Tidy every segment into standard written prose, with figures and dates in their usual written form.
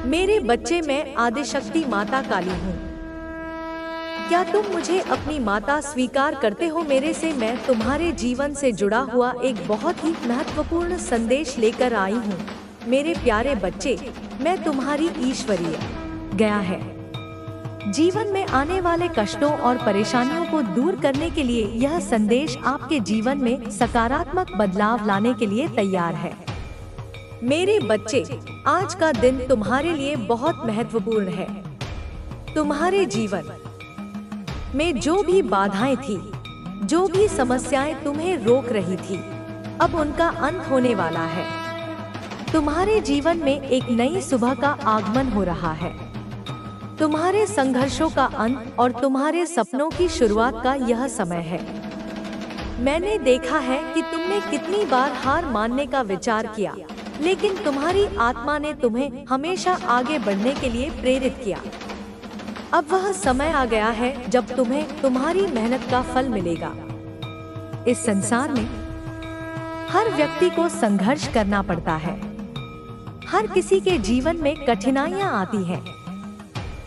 मेरे बच्चे, मैं आदिशक्ति माता काली हूँ। क्या तुम मुझे अपनी माता स्वीकार करते हो? मेरे से मैं तुम्हारे जीवन से जुड़ा हुआ एक बहुत ही महत्वपूर्ण संदेश लेकर आई हूँ। मेरे प्यारे बच्चे, मैं तुम्हारी ईश्वरीय गया है। जीवन में आने वाले कष्टों और परेशानियों को दूर करने के लिए यह संदेश आपके जीवन में सकारात्मक बदलाव लाने के लिए तैयार है। मेरे बच्चे, आज का दिन तुम्हारे लिए बहुत महत्वपूर्ण है। तुम्हारे जीवन में जो भी बाधाएं थी, जो भी समस्याएं तुम्हें रोक रही थी, अब उनका अंत होने वाला है। तुम्हारे जीवन में एक नई सुबह का आगमन हो रहा है। तुम्हारे संघर्षों का अंत और तुम्हारे सपनों की शुरुआत का यह समय है। मैंने देखा है कि तुमने कितनी बार हार मानने का विचार किया, लेकिन तुम्हारी आत्मा ने तुम्हें हमेशा आगे बढ़ने के लिए प्रेरित किया। अब वह समय आ गया है जब तुम्हें तुम्हारी मेहनत का फल मिलेगा। इस संसार में हर व्यक्ति को संघर्ष करना पड़ता है। हर किसी के जीवन में कठिनाइयां आती हैं,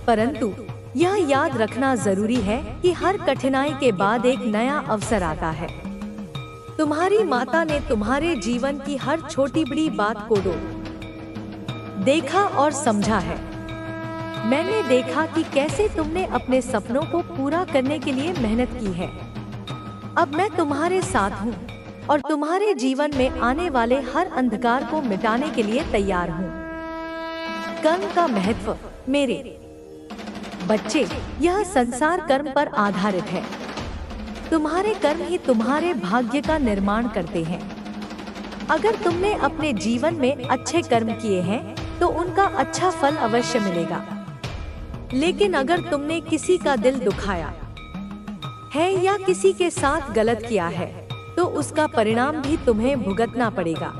परंतु यह याद रखना जरूरी है कि हर कठिनाई के बाद एक नया अवसर आता है। तुम्हारी माता ने तुम्हारे जीवन की हर छोटी बड़ी बात को देखा और समझा है। मैंने देखा कि कैसे तुमने अपने सपनों को पूरा करने के लिए मेहनत की है। अब मैं तुम्हारे साथ हूँ और तुम्हारे जीवन में आने वाले हर अंधकार को मिटाने के लिए तैयार हूँ। कर्म का महत्व। मेरे बच्चे, यह संसार कर्म पर आधारित है। तुम्हारे कर्म ही तुम्हारे भाग्य का निर्माण करते हैं। अगर तुमने अपने जीवन में अच्छे कर्म किए हैं तो उनका अच्छा फल अवश्य मिलेगा। लेकिन अगर तुमने किसी का दिल दुखाया है या किसी के साथ गलत किया है तो उसका परिणाम भी तुम्हें भुगतना पड़ेगा।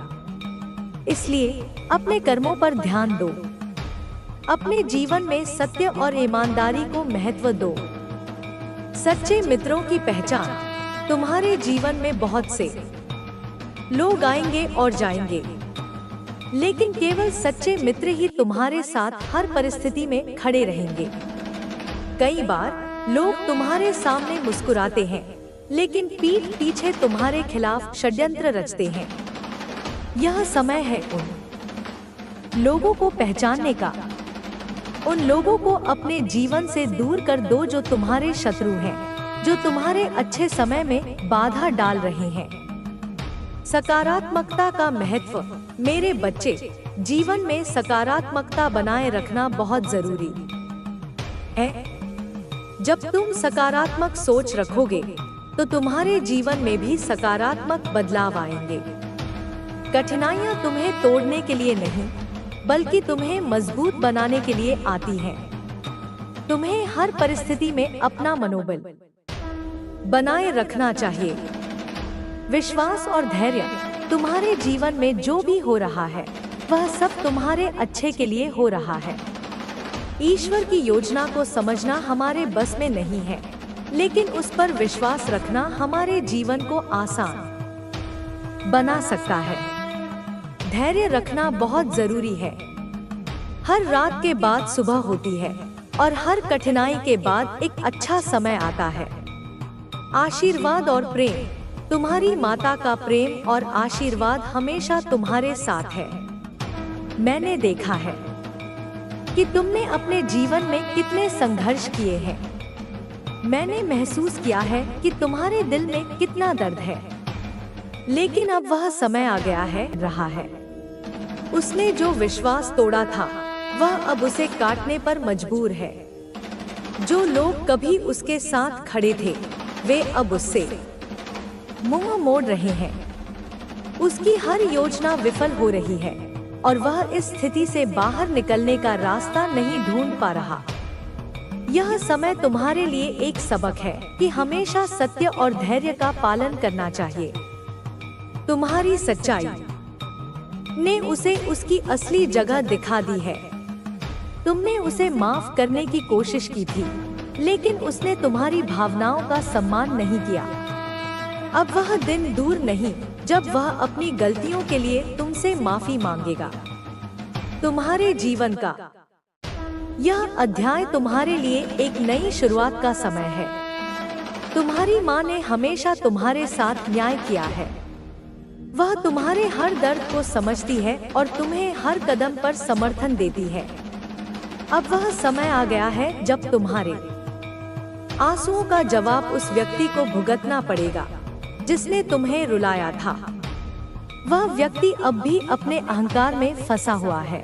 इसलिए अपने कर्मों पर ध्यान दो। अपने जीवन में सत्य और ईमानदारी को महत्व दो। सच्चे मित्रों की पहचान। तुम्हारे जीवन में बहुत से लोग आएंगे और जाएंगे, लेकिन केवल सच्चे मित्र ही तुम्हारे साथ हर परिस्थिति में खड़े रहेंगे। कई बार लोग तुम्हारे सामने मुस्कुराते हैं, लेकिन पीठ पीछे तुम्हारे खिलाफ षड्यंत्र रचते हैं। यह समय है उन लोगों को पहचानने का। उन लोगों को अपने जीवन से दूर कर दो जो तुम्हारे शत्रु हैं, जो तुम्हारे अच्छे समय में बाधा डाल रहे हैं। सकारात्मकता का महत्व। मेरे बच्चे, जीवन में सकारात्मकता बनाए रखना बहुत जरूरी है। जब तुम सकारात्मक सोच रखोगे तो तुम्हारे जीवन में भी सकारात्मक बदलाव आएंगे। कठिनाइयां तुम्हें तोड़ने के लिए नहीं, बल्कि तुम्हें मजबूत बनाने के लिए आती हैं। तुम्हें हर परिस्थिति में अपना मनोबल बनाए रखना चाहिए। विश्वास और धैर्य। तुम्हारे जीवन में जो भी हो रहा है वह सब तुम्हारे अच्छे के लिए हो रहा है। ईश्वर की योजना को समझना हमारे बस में नहीं है, लेकिन उस पर विश्वास रखना हमारे जीवन को आसान बना सकता है। धैर्य रखना बहुत जरूरी है। हर रात के बाद सुबह होती है और हर कठिनाई के बाद एक अच्छा समय आता है। आशीर्वाद और प्रेम। तुम्हारी माता का प्रेम और आशीर्वाद हमेशा तुम्हारे साथ है। मैंने देखा है कि तुमने अपने जीवन में कितने संघर्ष किए हैं। मैंने महसूस किया है कि तुम्हारे दिल में कितना दर्द है, लेकिन अब वह समय आ गया है रहा है। उसने जो विश्वास तोड़ा था वह अब उसे काटने पर मजबूर है। जो लोग कभी उसके साथ खड़े थे वे अब उससे मुंह मोड़ रहे हैं। उसकी हर योजना विफल हो रही है और वह इस स्थिति से बाहर निकलने का रास्ता नहीं ढूंढ पा रहा। यह समय तुम्हारे लिए एक सबक है कि हमेशा सत्य और धैर्य का पालन करना चाहिए। तुम्हारी सच्चाई ने उसे उसकी असली जगह दिखा दी है। तुमने उसे माफ करने की कोशिश की थी, लेकिन उसने तुम्हारी भावनाओं का सम्मान नहीं किया। अब वह दिन दूर नहीं जब वह अपनी गलतियों के लिए तुमसे माफी मांगेगा। तुम्हारे जीवन का यह अध्याय तुम्हारे लिए एक नई शुरुआत का समय है। तुम्हारी माँ ने हमेशा तुम्हारे साथ न्याय किया है। वह तुम्हारे हर दर्द को समझती है और तुम्हें हर कदम पर समर्थन देती है। अब वह समय आ गया है जब तुम्हारे आंसुओं का जवाब उस व्यक्ति को भुगतना पड़ेगा जिसने तुम्हें रुलाया था। वह व्यक्ति अब भी अपने अहंकार में फंसा हुआ है।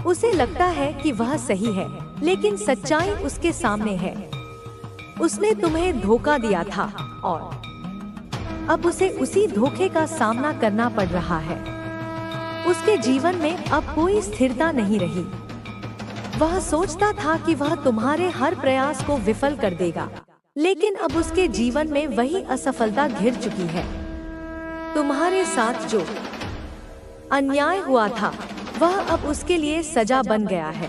उसे लगता है कि वह सही है, लेकिन सच्चाई उसके सामने है। उसने तुम्हें धोखा दिया था और अब उसे उसी धोखे का सामना करना पड़ रहा है। उसके जीवन में अब कोई स्थिरता नहीं रही। वह सोचता था कि वह तुम्हारे हर प्रयास को विफल कर देगा, लेकिन अब उसके जीवन में वही असफलता घिर चुकी है। तुम्हारे साथ जो अन्याय हुआ था वह अब उसके लिए सजा बन गया है।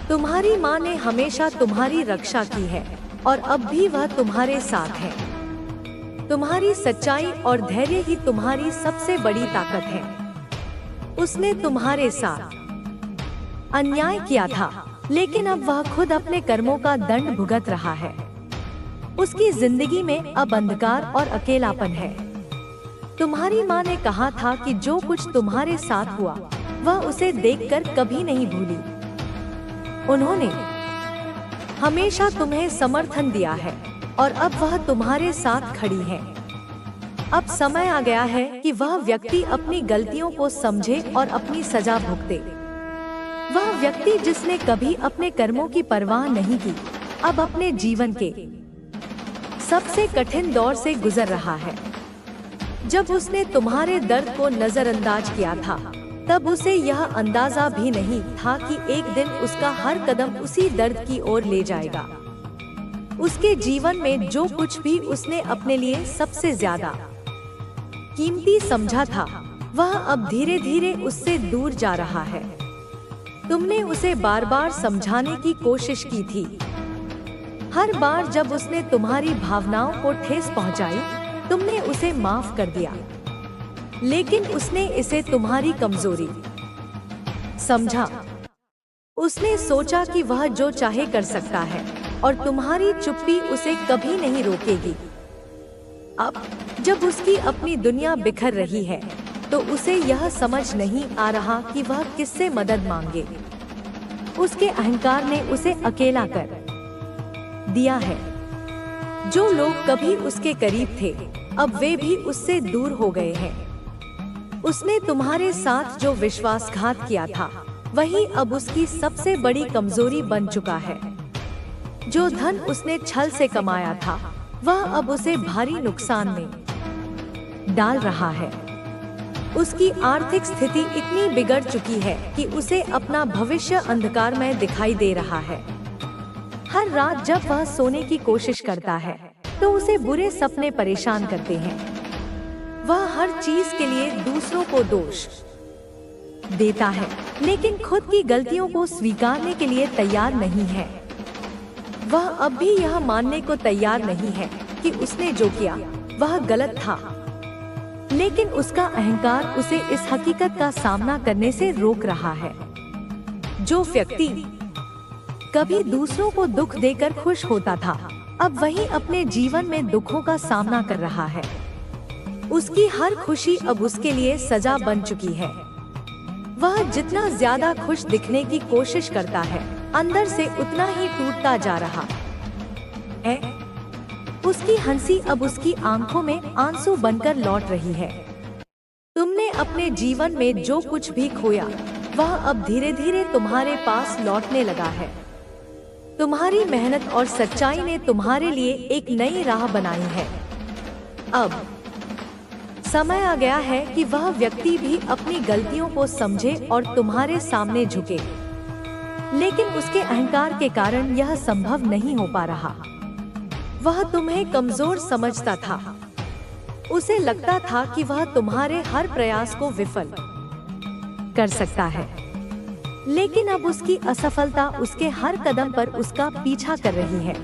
तुम्हारी माँ ने हमेशा तुम्हारी रक्षा की है और अब भी वह तुम्हारे साथ है। तुम्हारी सच्चाई और धैर्य ही तुम्हारी सबसे बड़ी ताकत है। उसने तुम्हारे साथ अन्याय किया था, लेकिन अब वह खुद अपने कर्मों का दंड भुगत रहा है। उसकी जिंदगी में अब अंधकार और अकेलापन है। तुम्हारी माँ ने कहा था कि जो कुछ तुम्हारे साथ हुआ वह उसे देखकर कभी नहीं भूली। उन्होंने हमेशा तुम्हें समर्थन दिया है और अब वह तुम्हारे साथ खड़ी है। अब समय आ गया है कि वह व्यक्ति अपनी गलतियों को समझे और अपनी सजा भुगते। वह व्यक्ति जिसने कभी अपने कर्मों की परवाह नहीं की, अब अपने जीवन के सबसे कठिन दौर से गुजर रहा है। जब उसने तुम्हारे दर्द को नजरअंदाज किया था, तब उसे यह अंदाजा भी नहीं था कि एक दिन उसका हर कदम उसी दर्द की ओर ले जाएगा। उसके जीवन में जो कुछ भी उसने अपने लिए सबसे ज्यादा कीमती समझा था, वह अब धीरे धीरे उससे दूर जा रहा है। तुमने उसे बार बार समझाने की कोशिश की थी। हर बार जब उसने तुम्हारी भावनाओं को ठेस पहुंचाई, तुमने उसे माफ कर दिया, लेकिन उसने इसे तुम्हारी कमजोरी समझा। उसने सोचा कि वह जो चाहे कर सकता है और तुम्हारी चुप्पी उसे कभी नहीं रोकेगी। अब जब उसकी अपनी दुनिया बिखर रही है, तो उसे यह समझ नहीं आ रहा कि वह किससे मदद मांगे। उसके अहंकार ने उसे अकेला कर दिया है। जो लोग कभी उसके करीब थे, अब वे भी उससे दूर हो गए हैं। उसने तुम्हारे साथ जो विश्वासघात किया था, वही अब उसकी सबसे बड़ी कमजोरी बन चुका है। जो धन उसने छल से कमाया था, वह अब उसे भारी नुकसान में डाल रहा है। उसकी आर्थिक स्थिति इतनी बिगड़ चुकी है कि उसे अपना भविष्य अंधकारमय दिखाई दे रहा है। हर रात जब वह सोने की कोशिश करता है, तो उसे बुरे सपने परेशान करते हैं। वह हर चीज के लिए दूसरों को दोष देता है, लेकिन खुद की गलतियों को स्वीकारने के लिए तैयार नहीं है। वह अब भी यह मानने को तैयार नहीं है कि उसने जो किया वह गलत था, लेकिन उसका अहंकार उसे इस हकीकत का सामना करने से रोक रहा है। जो व्यक्ति कभी दूसरों को दुख देकर खुश होता था, अब वही अपने जीवन में दुखों का सामना कर रहा है। उसकी हर खुशी अब उसके लिए सजा बन चुकी है। वह जितना ज्यादा खुश दिखने की कोशिश करता है, अंदर से उतना ही टूटता जा रहा है। उसकी हंसी अब उसकी आंखों में आंसू बनकर लौट रही है। तुमने अपने जीवन में जो कुछ भी खोया, वह अब धीरे धीरे तुम्हारे पास लौटने लगा है। तुम्हारी मेहनत और सच्चाई ने तुम्हारे लिए एक नई राह बनाई है। अब समय आ गया है कि वह व्यक्ति भी अपनी गलतियों को समझे और तुम्हारे सामने झुके, लेकिन उसके अहंकार के कारण यह संभव नहीं हो पा रहा। वह तुम्हें कमजोर समझता था। उसे लगता था कि वह तुम्हारे हर प्रयास को विफल कर सकता है, लेकिन अब उसकी असफलता उसके हर कदम पर उसका पीछा कर रही है।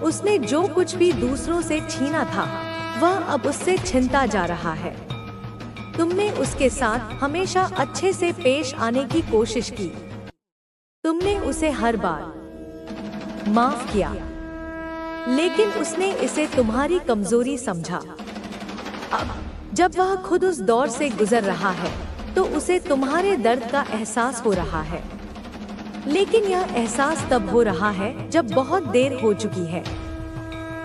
उसने जो कुछ भी दूसरों से छीना था, वह अब उससे छिनता जा रहा है। तुमने उसके साथ हमेशा अच्छे से पेश आने की कोशिश की। तुमने उसे हर बार माफ किया, लेकिन उसने इसे तुम्हारी कमजोरी समझा। अब जब वह खुद उस दौर से गुजर रहा है तो उसे तुम्हारे दर्द का एहसास हो रहा है, लेकिन यह एहसास तब हो रहा है जब बहुत देर हो चुकी है।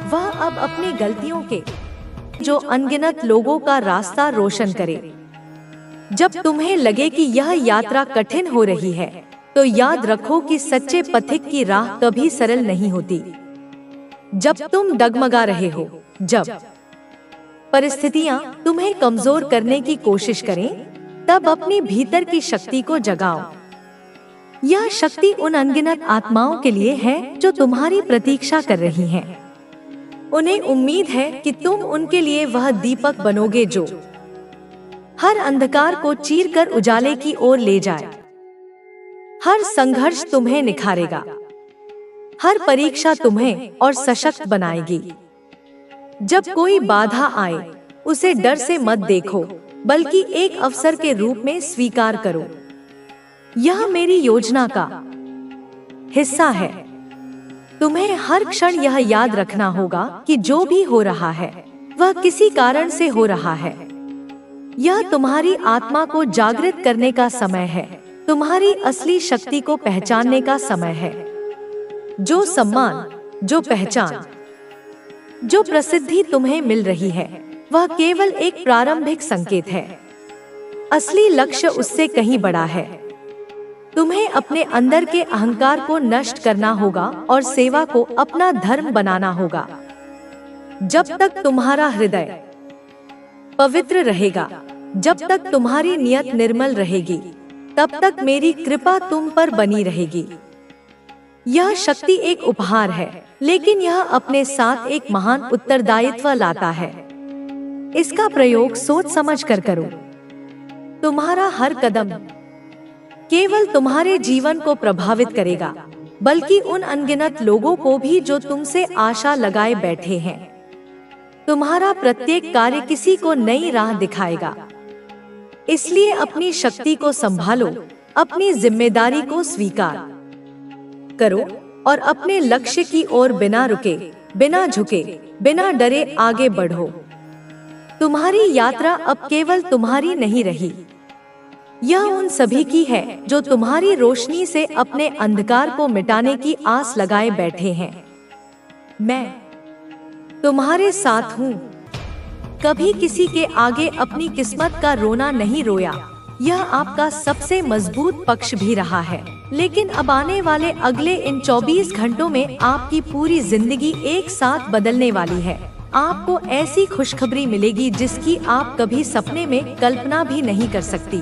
वह अब अपनी गलतियों के जो अनगिनत लोगों का रास्ता रोशन करे। जब तुम्हें लगे कि यह यात्रा कठिन हो रही है तो याद रखो कि सच्चे पथिक की राह कभी सरल नहीं होती। जब तुम डगमगा रहे हो, जब परिस्थितियां तुम्हें कमजोर करने की कोशिश करें, तब अपनी भीतर की शक्ति को जगाओ। यह शक्ति उन अनगिनत आत्माओं के लिए है जो तुम्हारी प्रतीक्षा कर रही हैं। उन्हें उम्मीद है कि तुम उनके लिए वह दीपक बनोगे जो हर अंधकार को चीरकर उजाले की ओर ले जाए। हर संघर्ष तुम्हें निखारेगा, हर परीक्षा तुम्हें और सशक्त बनाएगी। जब कोई बाधा आए, उसे डर से मत देखो, बल्कि एक अवसर के रूप में स्वीकार करो। यह मेरी योजना का हिस्सा है। तुम्हें हर क्षण यह याद रखना होगा कि जो भी हो रहा है वह किसी कारण से हो रहा है। यह तुम्हारी आत्मा को जागृत करने का समय है, तुम्हारी असली शक्ति को पहचानने का समय है। जो सम्मान, जो पहचान, जो प्रसिद्धि तुम्हें मिल रही है, वह केवल एक प्रारंभिक संकेत है। असली लक्ष्य उससे कहीं बड़ा है। तुम्हें अपने अंदर के अहंकार को नष्ट करना होगा और सेवा को अपना धर्म बनाना होगा। जब तक तुम्हारा हृदय पवित्र रहेगा, जब तक तुम्हारी नियत निर्मल रहेगी, तब तक मेरी कृपा तुम पर बनी रहेगी। यह शक्ति एक उपहार है, लेकिन यह अपने साथ एक महान उत्तरदायित्व लाता है। इसका प्रयोग सोच समझ कर करो। तुम्हारा हर कदम केवल तुम्हारे जीवन को प्रभावित करेगा, बल्कि उन अनगिनत लोगों को भी जो तुमसे आशा लगाए बैठे हैं। तुम्हारा प्रत्येक कार्य किसी को नई राह दिखाएगा। इसलिए अपनी शक्ति को संभालो, अपनी जिम्मेदारी को स्वीकार करो और अपने लक्ष्य की ओर बिना रुके, बिना झुके, बिना डरे आगे बढ़ो। तुम्हारी यात्रा अब केवल तुम्हारी नहीं रही, यह उन सभी की है जो तुम्हारी रोशनी से अपने अंधकार को मिटाने की आस लगाए बैठे हैं। मैं तुम्हारे साथ हूँ। कभी किसी के आगे अपनी किस्मत का रोना नहीं रोया। यह आपका सबसे मजबूत पक्ष भी रहा है, लेकिन अब आने वाले अगले इन 24 घंटों में आपकी पूरी जिंदगी एक साथ बदलने वाली है। आपको ऐसी खुशखबरी मिलेगी जिसकी आप कभी सपने में कल्पना भी नहीं कर सकती।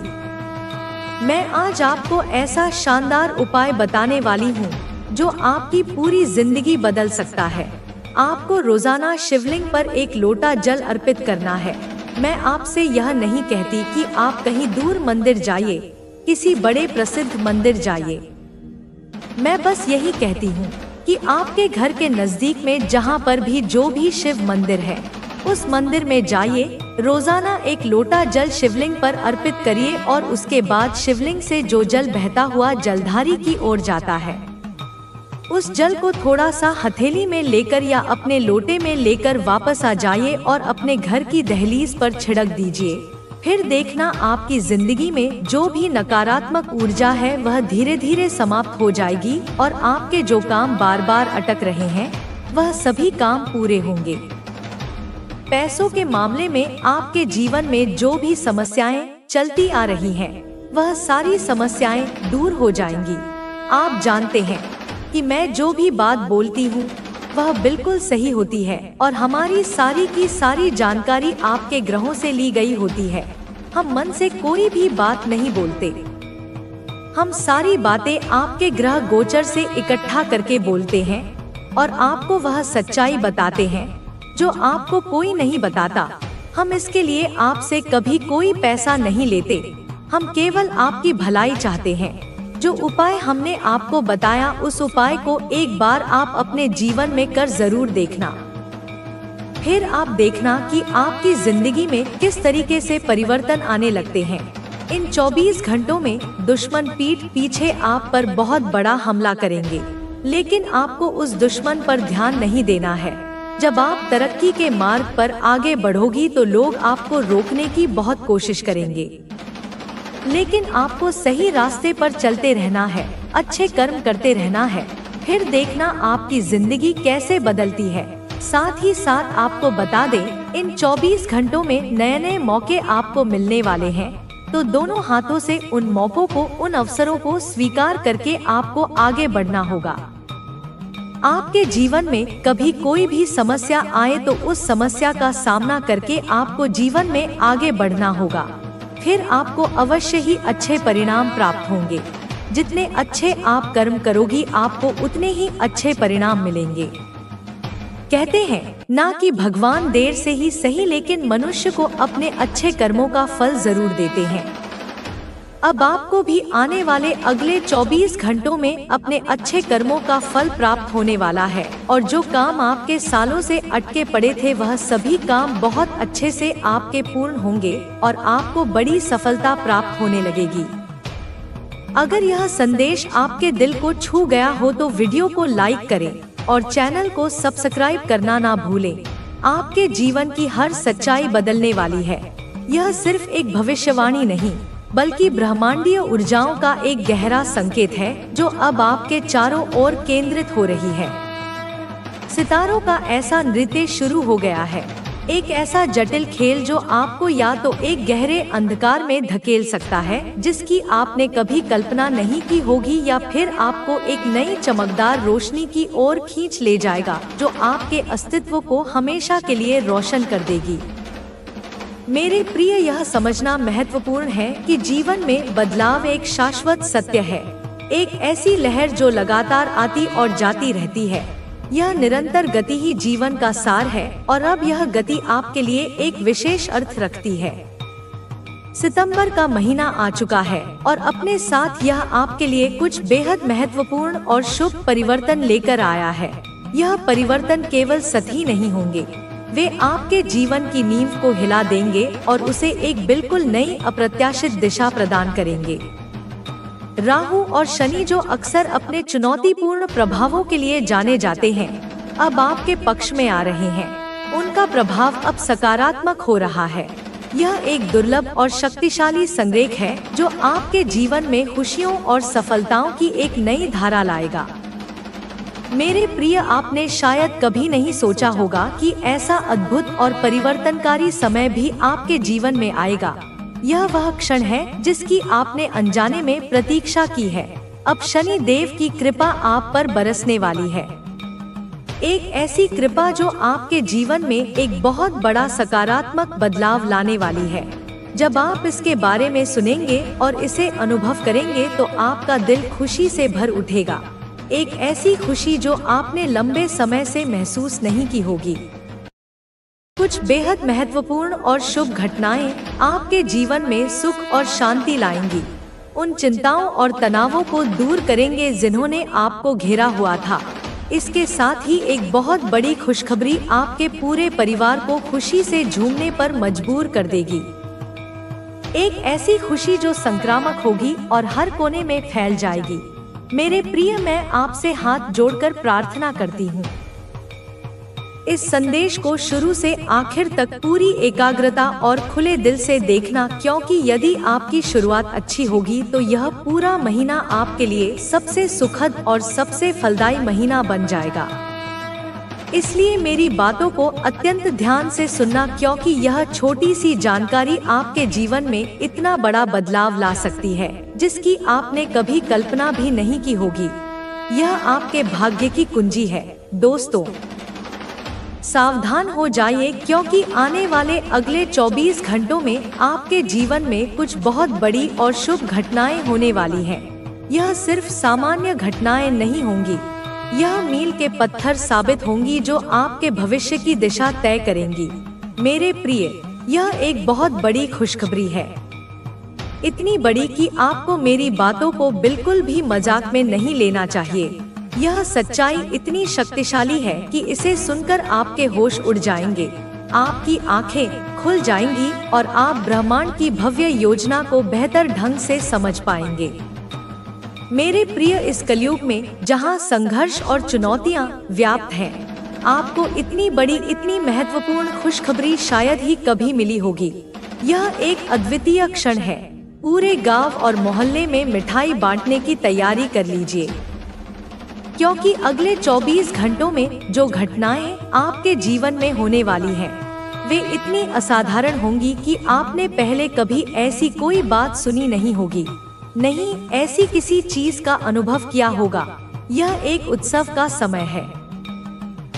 मैं आज आपको ऐसा शानदार उपाय बताने वाली हूँ जो आपकी पूरी जिंदगी बदल सकता है। आपको रोजाना शिवलिंग पर एक लोटा जल अर्पित करना है। मैं आपसे यह नहीं कहती कि आप कहीं दूर मंदिर जाइए, किसी बड़े प्रसिद्ध मंदिर जाइए। मैं बस यही कहती हूँ कि आपके घर के नजदीक में जहाँ पर भी जो भी शिव मंदिर है, उस मंदिर में जाइए। रोजाना एक लोटा जल शिवलिंग पर अर्पित करिए और उसके बाद शिवलिंग से जो जल बहता हुआ जलधारी की ओर जाता है, उस जल को थोड़ा सा हथेली में लेकर या अपने लोटे में लेकर वापस आ जाइए और अपने घर की दहलीज पर छिड़क दीजिए। फिर देखना आपकी जिंदगी में जो भी नकारात्मक ऊर्जा है वह धीरे धीरे समाप्त हो जाएगी और आपके जो काम बार बार अटक रहे हैं वह सभी काम पूरे होंगे। पैसों के मामले में आपके जीवन में जो भी समस्याएं चलती आ रही हैं, वह सारी समस्याएं दूर हो जाएंगी। आप जानते हैं कि मैं जो भी बात बोलती हूँ वह बिल्कुल सही होती है और हमारी सारी की सारी जानकारी आपके ग्रहों से ली गई होती है। हम मन से कोई भी बात नहीं बोलते। हम सारी बातें आपके ग्रह गोचर से इकट्ठा करके बोलते हैं और आपको वह सच्चाई बताते हैं जो आपको कोई नहीं बताता। हम इसके लिए आपसे कभी कोई पैसा नहीं लेते। हम केवल आपकी भलाई चाहते हैं। जो उपाय हमने आपको बताया उस उपाय को एक बार आप अपने जीवन में कर जरूर देखना। फिर आप देखना कि आपकी जिंदगी में किस तरीके से परिवर्तन आने लगते हैं। इन 24 घंटों में दुश्मन पीठ पीछे आप पर बहुत बड़ा हमला करेंगे, लेकिन आपको उस दुश्मन पर ध्यान नहीं देना है। जब आप तरक्की के मार्ग पर आगे बढ़ोगी तो लोग आपको रोकने की बहुत कोशिश करेंगे, लेकिन आपको सही रास्ते पर चलते रहना है, अच्छे कर्म करते रहना है, फिर देखना आपकी जिंदगी कैसे बदलती है। साथ ही साथ आपको बता दें, इन 24 घंटों में नए नए मौके आपको मिलने वाले हैं, तो दोनों हाथों से उन मौकों को, उन अवसरों को स्वीकार करके आपको आगे बढ़ना होगा। आपके जीवन में कभी कोई भी समस्या आए तो उस समस्या का सामना करके आपको जीवन में आगे बढ़ना होगा, फिर आपको अवश्य ही अच्छे परिणाम प्राप्त होंगे। जितने अच्छे आप कर्म करोगी आपको उतने ही अच्छे परिणाम मिलेंगे। कहते हैं ना कि भगवान देर से ही सही, लेकिन मनुष्य को अपने अच्छे कर्मों का फल जरूर देते हैं। अब आपको भी आने वाले अगले 24 घंटों में अपने अच्छे कर्मों का फल प्राप्त होने वाला है, और जो काम आपके सालों से अटके पड़े थे वह सभी काम बहुत अच्छे से आपके पूर्ण होंगे और आपको बड़ी सफलता प्राप्त होने लगेगी। अगर यह संदेश आपके दिल को छू गया हो तो वीडियो को लाइक करें और चैनल को सब्सक्राइब करना ना भूलें। आपके जीवन की हर सच्चाई बदलने वाली है। यह सिर्फ एक भविष्यवाणी नहीं, बल्कि ब्रह्मांडीय ऊर्जाओं का एक गहरा संकेत है जो अब आपके चारों ओर केंद्रित हो रही है। सितारों का ऐसा नृत्य शुरू हो गया है, एक ऐसा जटिल खेल जो आपको या तो एक गहरे अंधकार में धकेल सकता है जिसकी आपने कभी कल्पना नहीं की होगी, या फिर आपको एक नई चमकदार रोशनी की ओर खींच ले जाएगा जो आपके अस्तित्व को हमेशा के लिए रोशन कर देगी। मेरे प्रिय, यह समझना महत्वपूर्ण है कि जीवन में बदलाव एक शाश्वत सत्य है, एक ऐसी लहर जो लगातार आती और जाती रहती है। यह निरंतर गति ही जीवन का सार है, और अब यह गति आपके लिए एक विशेष अर्थ रखती है। सितंबर का महीना आ चुका है और अपने साथ यह आपके लिए कुछ बेहद महत्वपूर्ण और शुभ परिवर्तन लेकर आया है। यह परिवर्तन केवल सतही नहीं होंगे, वे आपके जीवन की नींव को हिला देंगे और उसे एक बिल्कुल नई अप्रत्याशित दिशा प्रदान करेंगे। राहु और शनि, जो अक्सर अपने चुनौतीपूर्ण प्रभावों के लिए जाने जाते हैं, अब आपके पक्ष में आ रहे हैं। उनका प्रभाव अब सकारात्मक हो रहा है। यह एक दुर्लभ और शक्तिशाली संरेख है जो आपके जीवन में खुशियों और सफलताओं की एक नई धारा लाएगा। मेरे प्रिय, आपने शायद कभी नहीं सोचा होगा कि ऐसा अद्भुत और परिवर्तनकारी समय भी आपके जीवन में आएगा। यह वह क्षण है जिसकी आपने अनजाने में प्रतीक्षा की है। अब शनि देव की कृपा आप पर बरसने वाली है, एक ऐसी कृपा जो आपके जीवन में एक बहुत बड़ा सकारात्मक बदलाव लाने वाली है। जब आप इसके बारे में सुनेंगे और इसे अनुभव करेंगे तो आपका दिल खुशी से भर उठेगा, एक ऐसी खुशी जो आपने लंबे समय से महसूस नहीं की होगी। कुछ बेहद महत्वपूर्ण और शुभ घटनाएं आपके जीवन में सुख और शांति लाएंगी, उन चिंताओं और तनावों को दूर करेंगे जिन्होंने आपको घेरा हुआ था। इसके साथ ही एक बहुत बड़ी खुशखबरी आपके पूरे परिवार को खुशी से झूमने पर मजबूर कर देगी, एक ऐसी खुशी जो संक्रामक होगी और हर कोने में फैल जाएगी। मेरे प्रिय, मैं आपसे हाथ जोड़कर प्रार्थना करती हूँ, इस संदेश को शुरू से आखिर तक पूरी एकाग्रता और खुले दिल से देखना, क्योंकि यदि आपकी शुरुआत अच्छी होगी तो यह पूरा महीना आपके लिए सबसे सुखद और सबसे फलदायी महीना बन जाएगा। इसलिए मेरी बातों को अत्यंत ध्यान से सुनना, क्योंकि यह छोटी सी जानकारी आपके जीवन में इतना बड़ा बदलाव ला सकती है जिसकी आपने कभी कल्पना भी नहीं की होगी। यह आपके भाग्य की कुंजी है। दोस्तों, सावधान हो जाइए, क्योंकि आने वाले अगले 24 घंटों में आपके जीवन में कुछ बहुत बड़ी और शुभ घटनाएं होने वाली हैं। यह सिर्फ सामान्य घटनाएं नहीं होंगी, यह मील के पत्थर साबित होंगी जो आपके भविष्य की दिशा तय करेंगी। मेरे प्रिय, यह एक बहुत बड़ी खुशखबरी है, इतनी बड़ी कि आपको मेरी बातों को बिल्कुल भी मजाक में नहीं लेना चाहिए। यह सच्चाई इतनी शक्तिशाली है कि इसे सुनकर आपके होश उड़ जाएंगे। आपकी आंखें खुल जाएंगी और आप ब्रह्मांड की भव्य योजना को बेहतर ढंग से समझ पाएंगे। मेरे प्रिय, इस कलयुग में जहां संघर्ष और चुनौतियां व्याप्त हैं, आपको इतनी बड़ी, इतनी महत्वपूर्ण खुशखबरी शायद ही कभी मिली होगी। यह एक अद्वितीय क्षण है। पूरे गांव और मोहल्ले में मिठाई बांटने की तैयारी कर लीजिए, क्योंकि अगले 24 घंटों में जो घटनाएं आपके जीवन में होने वाली हैं, वे इतनी असाधारण होंगी कि आपने पहले कभी ऐसी कोई बात सुनी नहीं होगी, नहीं ऐसी किसी चीज का अनुभव किया होगा। यह एक उत्सव का समय है,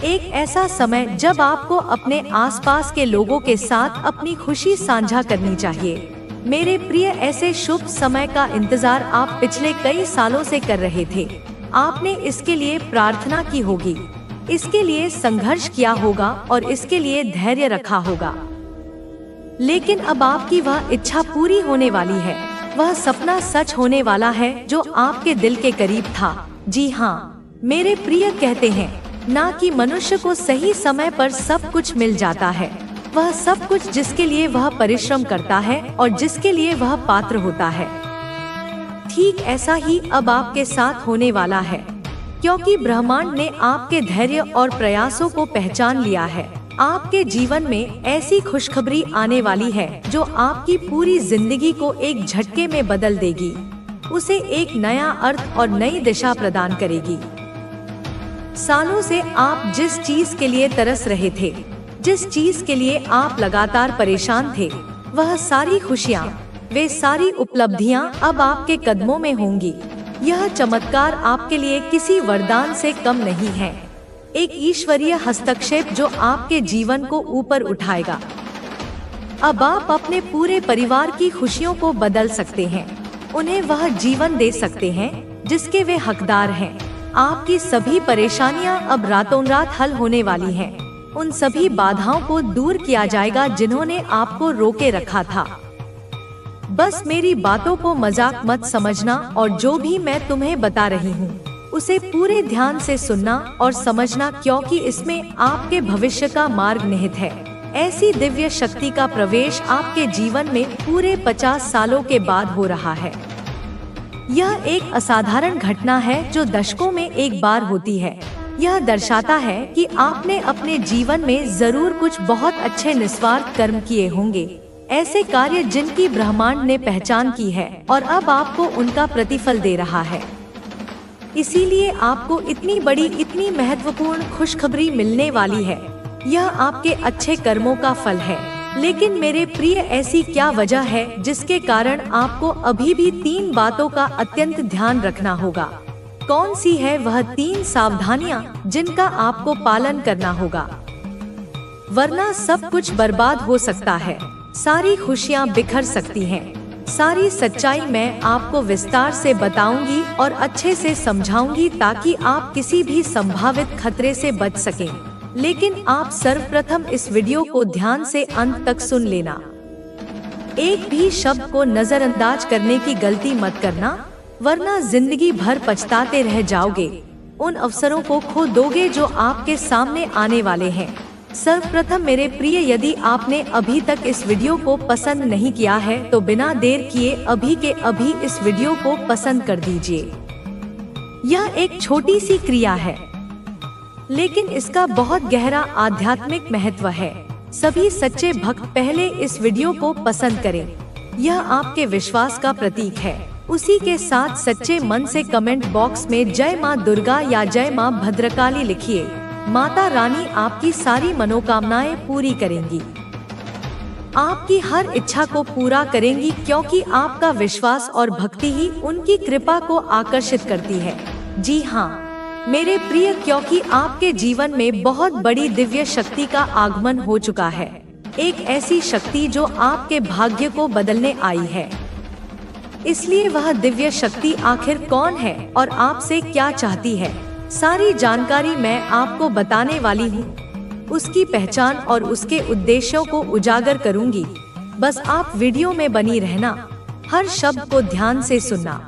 एक ऐसा समय जब आपको अपने आसपास के लोगों के साथ अपनी खुशी साझा करनी चाहिए। मेरे प्रिय, ऐसे शुभ समय का इंतजार आप पिछले कई सालों से कर रहे थे। आपने इसके लिए प्रार्थना की होगी, इसके लिए संघर्ष किया होगा और इसके लिए धैर्य रखा होगा। लेकिन अब आपकी वह इच्छा पूरी होने वाली है, वह सपना सच होने वाला है जो आपके दिल के करीब था। जी हाँ, मेरे प्रिय, कहते हैं ना कि मनुष्य को सही समय पर सब कुछ मिल जाता है, वह सब कुछ जिसके लिए वह परिश्रम करता है और जिसके लिए वह पात्र होता है। ठीक ऐसा ही अब आपके साथ होने वाला है, क्योंकि ब्रह्मांड ने आपके धैर्य और प्रयासों को पहचान लिया है। आपके जीवन में ऐसी खुशखबरी आने वाली है जो आपकी पूरी जिंदगी को एक झटके में बदल देगी, उसे एक नया अर्थ और नई दिशा प्रदान करेगी। सालों से आप जिस चीज के लिए तरस रहे थे, जिस चीज के लिए आप लगातार परेशान थे, वह सारी खुशियाँ, वे सारी उपलब्धियां अब आपके कदमों में होंगी। यह चमत्कार आपके लिए किसी वरदान से कम नहीं है, एक ईश्वरीय हस्तक्षेप जो आपके जीवन को ऊपर उठाएगा। अब आप अपने पूरे परिवार की खुशियों को बदल सकते हैं, उन्हें वह जीवन दे सकते हैं जिसके वे हकदार हैं। आपकी सभी परेशानियां अब रातों रात हल होने वाली हैं। उन सभी बाधाओं को दूर किया जाएगा जिन्होंने आपको रोके रखा था। बस मेरी बातों को मजाक मत समझना और जो भी मैं तुम्हें बता रही हूँ उसे पूरे ध्यान से सुनना और समझना, क्योंकि इसमें आपके भविष्य का मार्ग निहित है। ऐसी दिव्य शक्ति का प्रवेश आपके जीवन में पूरे 50 सालों के बाद हो रहा है। यह एक असाधारण घटना है जो दशकों में एक बार होती है। यह दर्शाता है कि आपने अपने जीवन में जरूर कुछ बहुत अच्छे निस्वार्थ कर्म किए होंगे, ऐसे कार्य जिनकी ब्रह्मांड ने पहचान की है और अब आपको उनका प्रतिफल दे रहा है। इसीलिए आपको इतनी बड़ी, इतनी महत्वपूर्ण खुशखबरी मिलने वाली है। यह आपके अच्छे कर्मों का फल है। लेकिन मेरे प्रिय, ऐसी क्या वजह है जिसके कारण आपको अभी भी 3 बातों का अत्यंत ध्यान रखना होगा? कौन सी है वह 3 सावधानियां जिनका आपको पालन करना होगा? वरना सब कुछ बर्बाद हो सकता है, सारी खुशियां बिखर सकती हैं। सारी सच्चाई मैं आपको विस्तार से बताऊंगी और अच्छे से समझाऊंगी ताकि आप किसी भी संभावित खतरे से बच सकें। लेकिन आप सर्वप्रथम इस वीडियो को ध्यान से अंत तक सुन लेना। एक भी शब्द को नजरअंदाज करने की गलती मत करना, वरना जिंदगी भर पछताते रह जाओगे। उन अवसरों को खो दोगे जो आपके सामने आने वाले हैं। सर्वप्रथम मेरे प्रिय, यदि आपने अभी तक इस वीडियो को पसंद नहीं किया है तो बिना देर किए अभी के अभी इस वीडियो को पसंद कर दीजिए। यह एक छोटी सी क्रिया है, लेकिन इसका बहुत गहरा आध्यात्मिक महत्व है। सभी सच्चे भक्त पहले इस वीडियो को पसंद करें। यह आपके विश्वास का प्रतीक है। उसी के साथ सच्चे मन से कमेंट बॉक्स में जय माँ दुर्गा या जय माँ भद्रकाली लिखिए। माता रानी आपकी सारी मनोकामनाएं पूरी करेंगी, आपकी हर इच्छा को पूरा करेंगी, क्योंकि आपका विश्वास और भक्ति ही उनकी कृपा को आकर्षित करती है। जी हाँ मेरे प्रिय, क्योंकि आपके जीवन में बहुत बड़ी दिव्य शक्ति का आगमन हो चुका है। एक ऐसी शक्ति जो आपके भाग्य को बदलने आई है। इसलिए वह दिव्य शक्ति आखिर कौन है और आपसे क्या चाहती है, सारी जानकारी मैं आपको बताने वाली हूँ। उसकी पहचान और उसके उद्देश्यों को उजागर करूँगी। बस आप वीडियो में बनी रहना, हर शब्द को ध्यान से सुनना।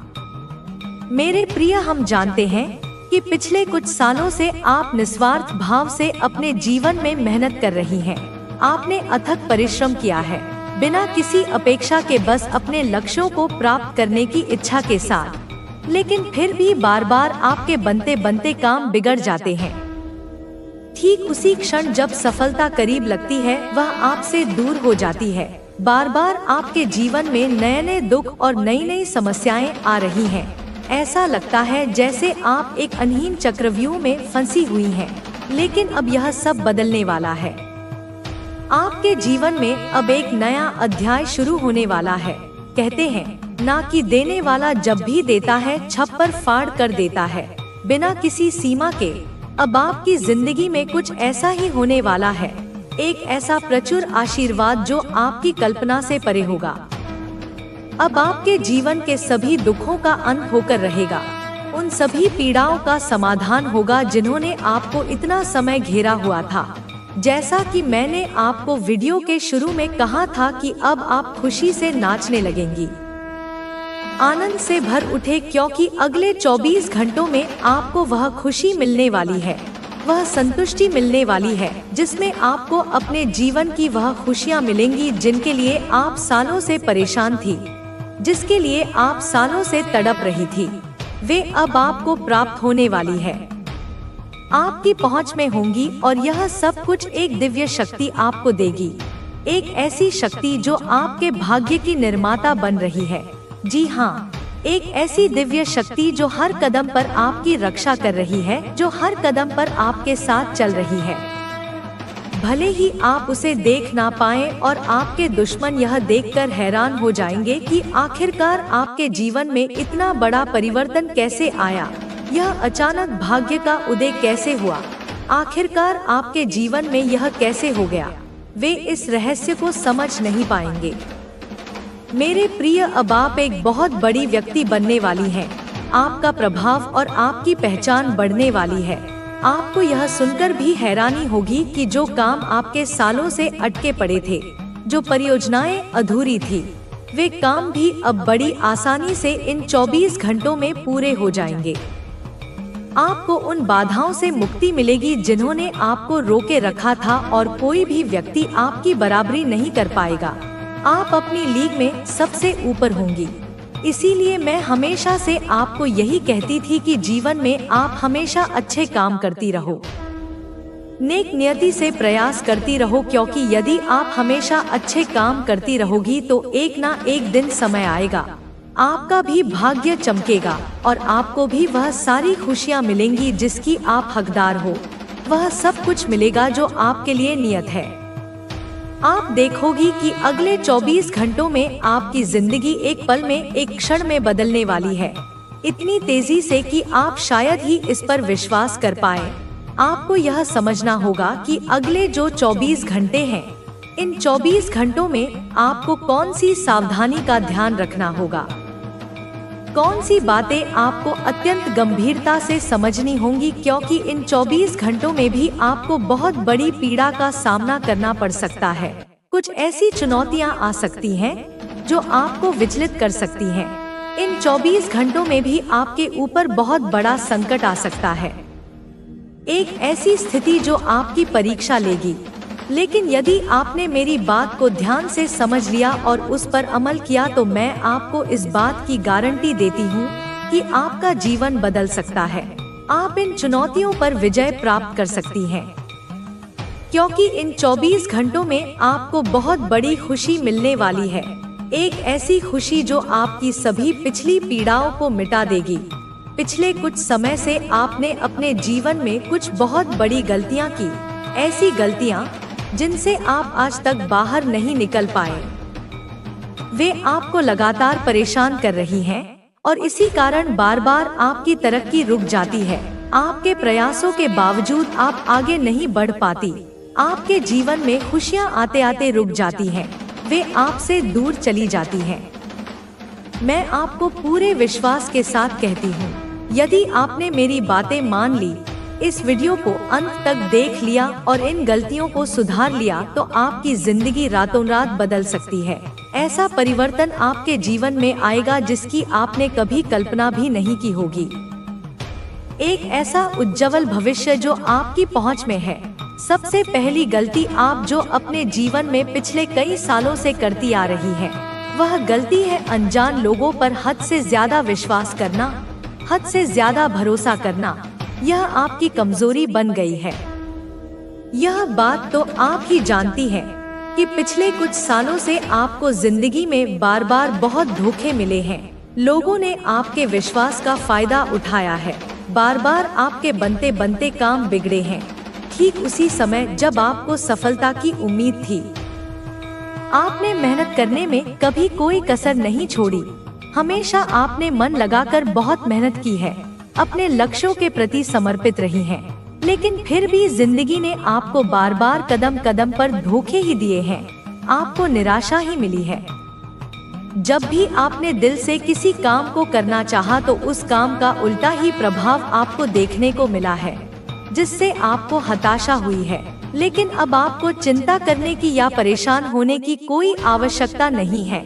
मेरे प्रिय, हम जानते हैं कि पिछले कुछ सालों से आप निस्वार्थ भाव से अपने जीवन में मेहनत कर रही हैं। आपने अथक परिश्रम किया है, बिना किसी अपेक्षा के, बस अपने लक्ष्यों को प्राप्त करने की इच्छा के साथ। लेकिन फिर भी बार बार आपके बनते बनते काम बिगड़ जाते हैं। ठीक उसी क्षण जब सफलता करीब लगती है, वह आपसे दूर हो जाती है। बार बार आपके जीवन में नए नए दुख और नई नई समस्याएं आ रही हैं। ऐसा लगता है जैसे आप एक अनहीन चक्रव्यूह में फंसी हुई हैं। लेकिन अब यह सब बदलने वाला है। आपके जीवन में अब एक नया अध्याय शुरू होने वाला है। कहते हैं ना कि देने वाला जब भी देता है, छप्पर फाड़ कर देता है, बिना किसी सीमा के। अब आपकी जिंदगी में कुछ ऐसा ही होने वाला है, एक ऐसा प्रचुर आशीर्वाद जो आपकी कल्पना से परे होगा। अब आपके जीवन के सभी दुखों का अंत होकर रहेगा। उन सभी पीड़ाओं का समाधान होगा जिन्होंने आपको इतना समय घेरा हुआ था। जैसा कि मैंने आपको वीडियो के शुरू में कहा था कि अब आप खुशी से नाचने लगेंगी, आनंद से भर उठे, क्योंकि अगले 24 घंटों में आपको वह खुशी मिलने वाली है, वह संतुष्टि मिलने वाली है, जिसमें आपको अपने जीवन की वह खुशियां मिलेंगी जिनके लिए आप सालों से परेशान थी, जिसके लिए आप सालों से तड़प रही थी। वे अब आपको प्राप्त होने वाली है, आपकी पहुंच में होंगी। और यह सब कुछ एक दिव्य शक्ति आपको देगी, एक ऐसी शक्ति जो आपके भाग्य की निर्माता बन रही है। जी हाँ, एक ऐसी दिव्य शक्ति जो हर कदम पर आपकी रक्षा कर रही है, जो हर कदम पर आपके साथ चल रही है। भले ही आप उसे देख ना पाएं और आपके दुश्मन यह देखकर हैरान हो जाएंगे कि आखिरकार आपके जीवन में इतना बड़ा परिवर्तन कैसे आया, यह अचानक भाग्य का उदय कैसे हुआ, आखिरकार आपके जीवन में यह कैसे हो गया। वे इस रहस्य को समझ नहीं पाएंगे। मेरे प्रिय, अब आप एक बहुत बड़ी व्यक्ति बनने वाली हैं। आपका प्रभाव और आपकी पहचान बढ़ने वाली है। आपको यह सुनकर भी हैरानी होगी कि जो काम आपके सालों से अटके पड़े थे, जो परियोजनाएं अधूरी थी, वे काम भी अब बड़ी आसानी से इन 24 घंटों में पूरे हो जाएंगे। आपको उन बाधाओं से मुक्ति मिलेगी जिन्होंने आपको रोके रखा था, और कोई भी व्यक्ति आपकी बराबरी नहीं कर पाएगा। आप अपनी लीग में सबसे ऊपर होंगी। इसीलिए मैं हमेशा से आपको यही कहती थी कि जीवन में आप हमेशा अच्छे काम करती रहो, नेक नियति से प्रयास करती रहो, क्योंकि यदि आप हमेशा अच्छे काम करती रहोगी तो एक ना एक दिन समय आएगा, आपका भी भाग्य चमकेगा और आपको भी वह सारी खुशियां मिलेंगी जिसकी आप हकदार हो। वह सब कुछ मिलेगा जो आपके लिए नियत है। आप देखोगी कि अगले 24 घंटों में आपकी जिंदगी एक पल में, एक क्षण में बदलने वाली है, इतनी तेजी से कि आप शायद ही इस पर विश्वास कर पाए। आपको यह समझना होगा कि अगले जो 24 घंटे हैं, इन 24 घंटों में आपको कौन सी सावधानी का ध्यान रखना होगा, कौन सी बातें आपको अत्यंत गंभीरता से समझनी होंगी, क्योंकि इन 24 घंटों में भी आपको बहुत बड़ी पीड़ा का सामना करना पड़ सकता है। कुछ ऐसी चुनौतियां आ सकती हैं जो आपको विचलित कर सकती हैं। इन 24 घंटों में भी आपके ऊपर बहुत बड़ा संकट आ सकता है, एक ऐसी स्थिति जो आपकी परीक्षा लेगी। लेकिन यदि आपने मेरी बात को ध्यान से समझ लिया और उस पर अमल किया तो मैं आपको इस बात की गारंटी देती हूँ कि आपका जीवन बदल सकता है। आप इन चुनौतियों पर विजय प्राप्त कर सकती हैं, क्योंकि इन 24 घंटों में आपको बहुत बड़ी खुशी मिलने वाली है, एक ऐसी खुशी जो आपकी सभी पिछली पीड़ाओं को मिटा देगी। पिछले कुछ समय से आपने अपने जीवन में कुछ बहुत बड़ी गलतियाँ की, ऐसी गलतियाँ जिनसे आप आज तक बाहर नहीं निकल पाए। वे आपको लगातार परेशान कर रही हैं और इसी कारण बार बार आपकी तरक्की रुक जाती है। आपके प्रयासों के बावजूद आप आगे नहीं बढ़ पाती। आपके जीवन में खुशियां आते आते रुक जाती हैं, वे आपसे दूर चली जाती हैं। मैं आपको पूरे विश्वास के साथ कहती हूँ, यदि आपने मेरी बातें मान ली, इस वीडियो को अंत तक देख लिया और इन गलतियों को सुधार लिया, तो आपकी जिंदगी रातों रात बदल सकती है। ऐसा परिवर्तन आपके जीवन में आएगा जिसकी आपने कभी कल्पना भी नहीं की होगी। एक ऐसा उज्जवल भविष्य जो आपकी पहुंच में है। सबसे पहली गलती आप जो अपने जीवन में पिछले कई सालों से करती आ रही हैं, वह गलती है अनजान लोगों पर हद से ज्यादा विश्वास करना, हद से ज्यादा भरोसा करना। यह आपकी कमजोरी बन गई है। यह बात तो आप ही जानती हैं कि पिछले कुछ सालों से आपको जिंदगी में बार बार बहुत धोखे मिले हैं। लोगों ने आपके विश्वास का फायदा उठाया है। बार बार आपके बनते बनते काम बिगड़े हैं, ठीक उसी समय जब आपको सफलता की उम्मीद थी। आपने मेहनत करने में कभी कोई कसर नहीं छोड़ी। हमेशा आपने मन लगाकर बहुत मेहनत की है, अपने लक्ष्यों के प्रति समर्पित रही हैं। लेकिन फिर भी जिंदगी ने आपको बार बार कदम कदम पर धोखे ही दिए हैं। आपको निराशा ही मिली है। जब भी आपने दिल से किसी काम को करना चाहा तो उस काम का उल्टा ही प्रभाव आपको देखने को मिला है, जिससे आपको हताशा हुई है। लेकिन अब आपको चिंता करने की या परेशान होने की कोई आवश्यकता नहीं है,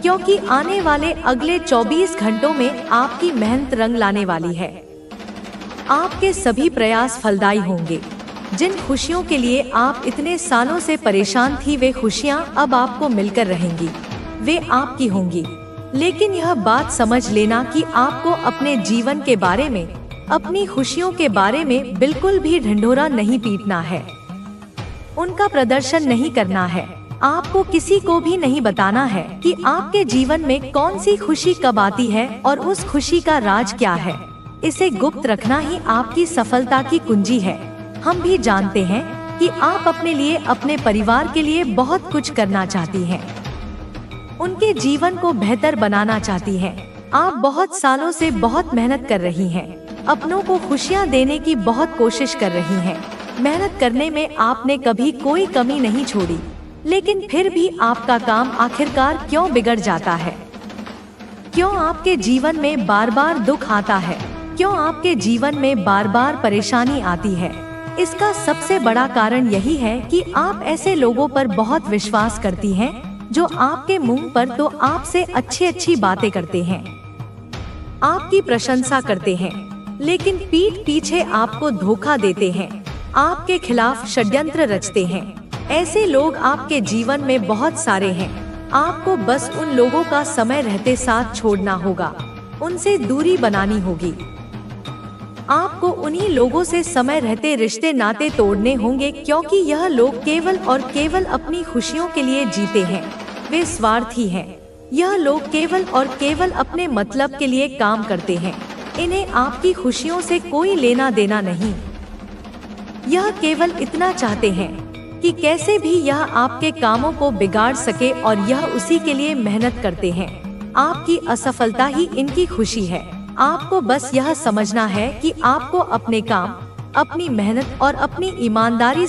क्योंकि आने वाले अगले 24 घंटों में आपकी मेहनत रंग लाने वाली है। आपके सभी प्रयास फलदायी होंगे। जिन खुशियों के लिए आप इतने सालों से परेशान थी, वे खुशियां अब आपको मिलकर रहेंगी। वे आपकी होंगी। लेकिन यह बात समझ लेना कि आपको अपने जीवन के बारे में, अपनी खुशियों के बारे में बिल्कुल भी ढिंढोरा नहीं पीटना है, उनका प्रदर्शन नहीं करना है। आपको किसी को भी नहीं बताना है कि आपके जीवन में कौन सी खुशी कब आती है और उस खुशी का राज क्या है। इसे गुप्त रखना ही आपकी सफलता की कुंजी है। हम भी जानते हैं कि आप अपने लिए, अपने परिवार के लिए बहुत कुछ करना चाहती हैं, उनके जीवन को बेहतर बनाना चाहती हैं। आप बहुत सालों से बहुत मेहनत कर रही हैं, अपनों को खुशियां देने की बहुत कोशिश कर रही हैं। मेहनत करने में आपने कभी कोई कमी नहीं छोड़ी, लेकिन फिर भी आपका काम आखिरकार क्यों बिगड़ जाता है? क्यों आपके जीवन में बार बार दुख आता है? क्यों आपके जीवन में बार बार परेशानी आती है? इसका सबसे बड़ा कारण यही है कि आप ऐसे लोगों पर बहुत विश्वास करती हैं, जो आपके मुंह पर तो आपसे अच्छी अच्छी बातें करते हैं, आपकी प्रशंसा करते हैं, लेकिन पीठ पीछे आपको धोखा देते हैं, आपके खिलाफ षड्यंत्र रचते हैं। ऐसे लोग आपके जीवन में बहुत सारे हैं। आपको बस उन लोगों का समय रहते साथ छोड़ना होगा, उनसे दूरी बनानी होगी। आपको उन्हीं लोगों से समय रहते रिश्ते नाते तोड़ने होंगे, क्योंकि यह लोग केवल और केवल अपनी खुशियों के लिए जीते हैं। वे स्वार्थी हैं। यह लोग केवल और केवल अपने मतलब के लिए काम करते हैं। इन्हें आपकी खुशियों से कोई लेना देना नहीं। यह केवल इतना चाहते हैं कि कैसे भी यह आपके कामों को बिगाड़ सके, और यह उसी के लिए मेहनत करते हैं। आपकी असफलता ही इनकी खुशी है। आपको बस यह समझना है कि आपको अपने काम, अपनी मेहनत और अपनी ईमानदारी